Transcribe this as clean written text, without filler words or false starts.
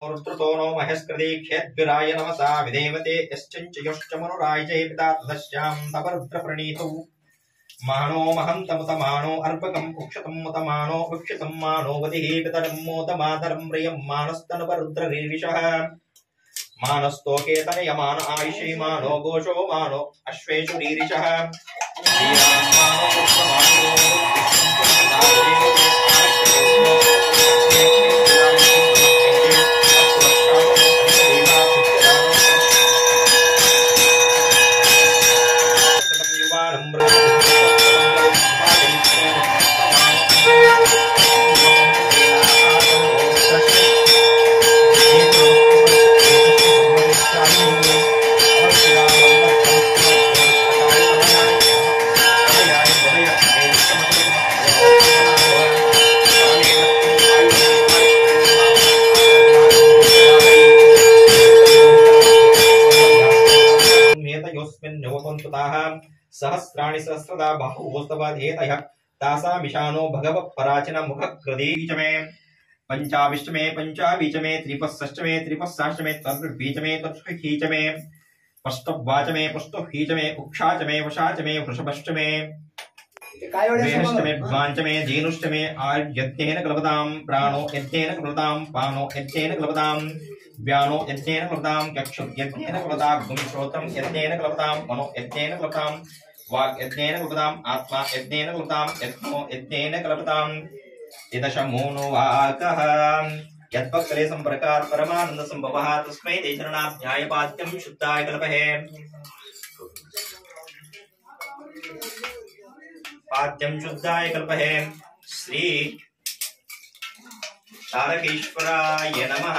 रुद्रतो no महेस्कृति क्षेद्विराय नमसा विदेवते यश्चञ्च यश्च मनुराय च पिता तदस्यां तपरुद्रप्रणीतौ मानो महन्तमुतमानो अर्भकम् उक्षतं मुतमानो उक्षितं मानो वदिः पितरं मोदमातरं प्रियं मानस्तनुपरुद्ररीरिषः मानस्तोकेतनयमान आयुषी मानो घोषो मानो अश्वेषु रीरिषः सहस्राणि सहस्रदा बाहुस्तवधेतयः तासामिशानो भगवत्पराचन मुखकृदीचमे पंचाविष्टमे पंचावीचमे त्रिपस्सष्टमे त्रिपस्साष्टमे तद्वीचमे तत्स्वीचमे पष्टवाचमे पुष्टहीचमे उक्षाचमे वशाचमे वृषभष्टमे वेहष्टमे द्वांचमे धेनुष्टमे आर्यत्येन कल्पतां प्राणो यत्येन कल्पतां पानो यत्येन कल्पतां व्यानो यत्येन कल्पतां चक्षुः यत्येन कल्पतां गुणश्रोत्रं यत्येन कल्पतां मनो यत्येन कल्पतां वाक् यत्येन कल्पतां आत्मा यत्येन कल्पतां यत्नो यत्येन कल्पतां यदशमोनो वाकः यत्पक्कले संप्रकार परमानंद संभवः तस्मै ते शरणाध्यायपाद्यं शुद्धाय कल्पहे पाद्यं शुद्धाय कल्पहे श्री तारकेश्वराय नमः।